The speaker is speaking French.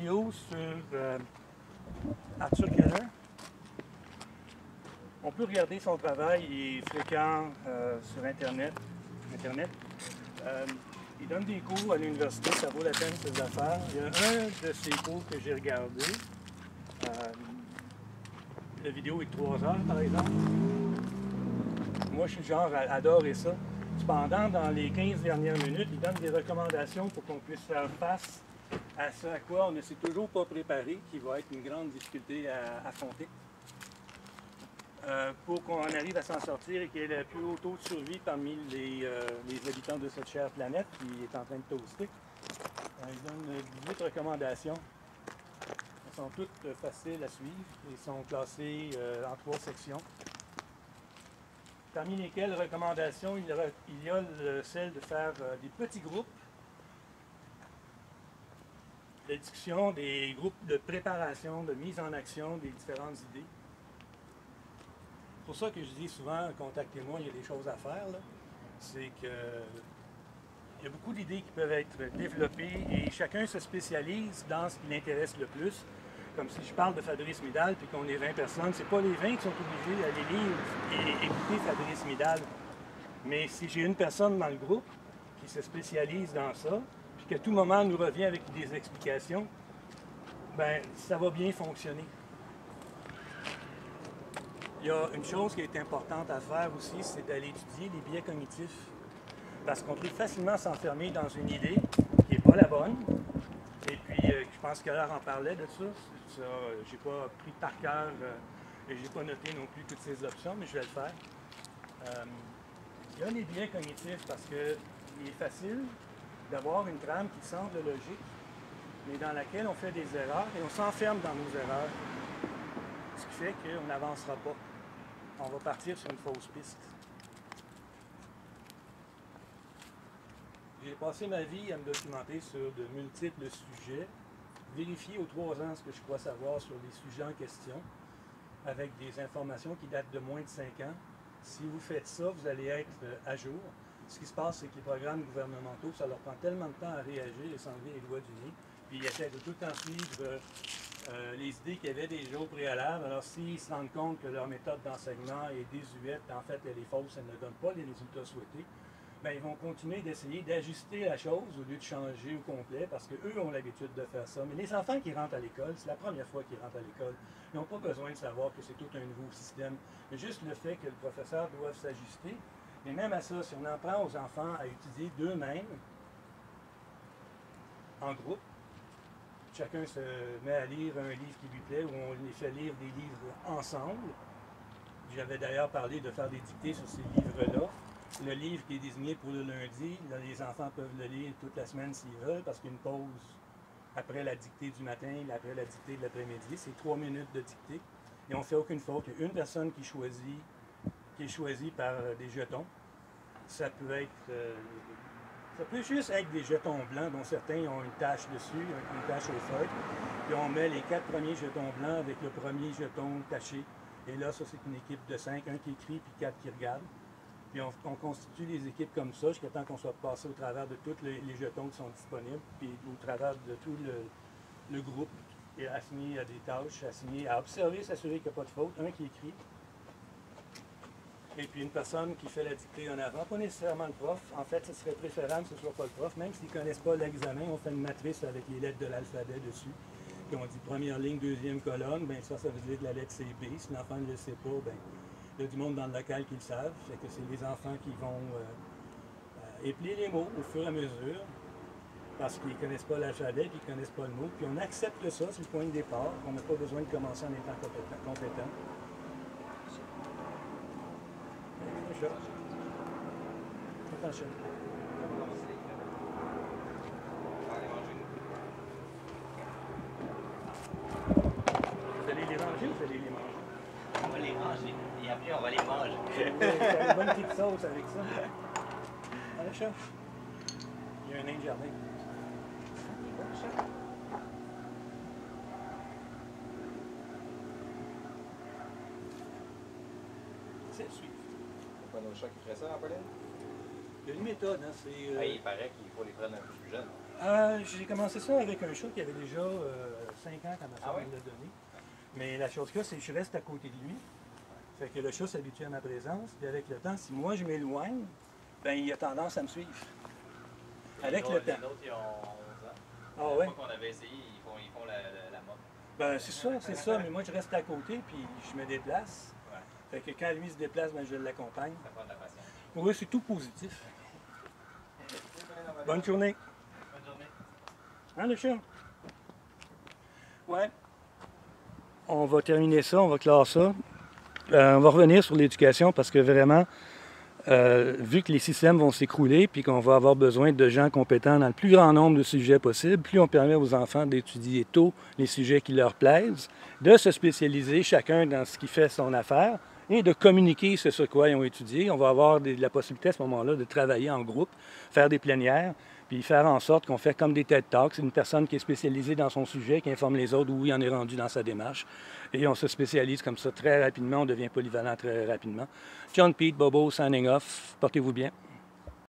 vidéo sur Arthur Keller. On peut regarder son travail, il est fréquent sur Internet. Il donne des cours à l'université, ça vaut la peine ses affaires. Il y a un de ses cours que j'ai regardé. La vidéo est de 3 heures, par exemple. Moi, je suis genre à adorer ça. Cependant, dans les 15 dernières minutes, il donne des recommandations pour qu'on puisse faire face à ce à quoi on ne s'est toujours pas préparé, qui va être une grande difficulté à affronter. Pour qu'on arrive à s'en sortir et qu'il y ait le plus haut taux de survie parmi les habitants de cette chère planète qui est en train de toaster. Il donne 18 recommandations. Elles sont toutes faciles à suivre et sont classées en 3 sections. Parmi lesquelles recommandations, il y a celle de faire des petits groupes, de discussion, des groupes de préparation, de mise en action des différentes idées. C'est pour ça que je dis souvent, contactez-moi, il y a des choses à faire. C'est que il y a beaucoup d'idées qui peuvent être développées et chacun se spécialise dans ce qui l'intéresse le plus. Comme si je parle de Fabrice Midal puis qu'on est 20 personnes, c'est pas les 20 qui sont obligés d'aller lire et écouter Fabrice Midal. Mais si j'ai une personne dans le groupe qui se spécialise dans ça, puis qu'à tout moment nous revient avec des explications, ben ça va bien fonctionner. Il y a une chose qui est importante à faire aussi, c'est d'aller étudier les biais cognitifs. Parce qu'on peut facilement s'enfermer dans une idée qui n'est pas la bonne. Et puis, je pense que Keller en parlait de ça. Je n'ai pas pris par cœur et je n'ai pas noté non plus toutes ces options, mais je vais le faire. Il y a les biais cognitifs parce qu'il est facile d'avoir une trame qui semble logique, mais dans laquelle on fait des erreurs et on s'enferme dans nos erreurs. Ce qui fait qu'on n'avancera pas. On va partir sur une fausse piste. J'ai passé ma vie à me documenter sur de multiples sujets, vérifier aux 3 ans ce que je crois savoir sur les sujets en question, avec des informations qui datent de moins de 5 ans. Si vous faites ça, vous allez être à jour. Ce qui se passe, c'est que les programmes gouvernementaux, ça leur prend tellement de temps à réagir et s'enlever les doigts du nez, puis ils essaient de tout le temps suivre les idées qu'il y avait déjà au préalable. Alors, s'ils se rendent compte que leur méthode d'enseignement est désuète, en fait, elle est fausse, elle ne donne pas les résultats souhaités, bien, ils vont continuer d'essayer d'ajuster la chose au lieu de changer au complet, parce qu'eux ont l'habitude de faire ça. Mais les enfants qui rentrent à l'école, c'est la première fois qu'ils rentrent à l'école. Ils n'ont pas besoin de savoir que c'est tout un nouveau système. Mais juste le fait que le professeur doit s'ajuster. Mais même à ça, si on apprend aux enfants à étudier d'eux-mêmes, en groupe, chacun se met à lire un livre qui lui plaît, ou on les fait lire des livres ensemble. J'avais d'ailleurs parlé de faire des dictées sur ces livres-là. Le livre qui est désigné pour le lundi, là, les enfants peuvent le lire toute la semaine s'ils veulent, parce qu'il y a une pause après la dictée du matin, après la dictée de l'après-midi. C'est 3 minutes de dictée. Et on ne fait aucune faute. Il y a une personne qui est choisie par des jetons. Ça peut juste être des jetons blancs, dont certains ont une tache dessus, une tache au feutre. Puis on met les 4 premiers jetons blancs avec le premier jeton taché. Et là, ça, c'est une équipe de 5, un qui écrit puis 4 qui regardent. Puis on constitue les équipes comme ça jusqu'à temps qu'on soit passé au travers de tous les jetons qui sont disponibles, puis au travers de tout le groupe est assigné à des tâches, assigné à observer, s'assurer qu'il n'y a pas de faute, un qui écrit, et puis une personne qui fait la dictée en avant, pas nécessairement le prof. En fait, ce serait préférable que ce ne soit pas le prof, même s'ils ne connaissent pas l'examen, on fait une matrice avec les lettres de l'alphabet dessus. Puis on dit première ligne, deuxième colonne, bien ça veut dire que la lettre c'est B. Si l'enfant ne le sait pas, bien il y a du monde dans le local qui le savent, fait que c'est les enfants qui vont épeler les mots au fur et à mesure, parce qu'ils ne connaissent pas l'alphabet, puis ils ne connaissent pas le mot, puis on accepte ça, c'est le point de départ, on n'a pas besoin de commencer en étant compétent. Attention. Vous allez les ranger ou vous allez les manger? On va les ranger et après on va les manger. C'est une bonne petite sauce avec ça. Allez, chat. Il y a un nain de jardin. C'est suivre. C'est pas nos chats qui ferait ça, Apolline? Il y a une méthode, hein, c'est... Oui, il paraît qu'il faut les prendre un peu plus jeunes. J'ai commencé ça avec un chat qui avait déjà 5 ans quand ma femme me l'a donné. Mais la chose que c'est que je reste à côté de lui. Fait que le chat s'habitue à ma présence. Puis avec le temps, si moi je m'éloigne, ben il a tendance à me suivre. Avec le temps. Les autres, ils ont 11 ans. Ah ouais? Une fois qu'on avait essayé, ils font la mop. Ben c'est ça. Mais moi je reste à côté puis je me déplace. Ouais. Fait que quand lui se déplace, ben je l'accompagne. Ça prend de la patience. Oui, c'est tout positif. Bonne journée. Bonne journée. Hein, le chat? Ouais. On va terminer ça, on va clore ça. On va revenir sur l'éducation parce que vraiment, vu que les systèmes vont s'écrouler puis qu'on va avoir besoin de gens compétents dans le plus grand nombre de sujets possible, plus on permet aux enfants d'étudier tôt les sujets qui leur plaisent, de se spécialiser chacun dans ce qui fait son affaire et de communiquer ce sur quoi ils ont étudié. On va avoir la possibilité à ce moment-là de travailler en groupe, faire des plénières, puis faire en sorte qu'on fait comme des TED Talks. C'est une personne qui est spécialisée dans son sujet, qui informe les autres où il en est rendu dans sa démarche. Et on se spécialise comme ça très rapidement, on devient polyvalent très rapidement. John Pete, Bobo, signing off. Portez-vous bien.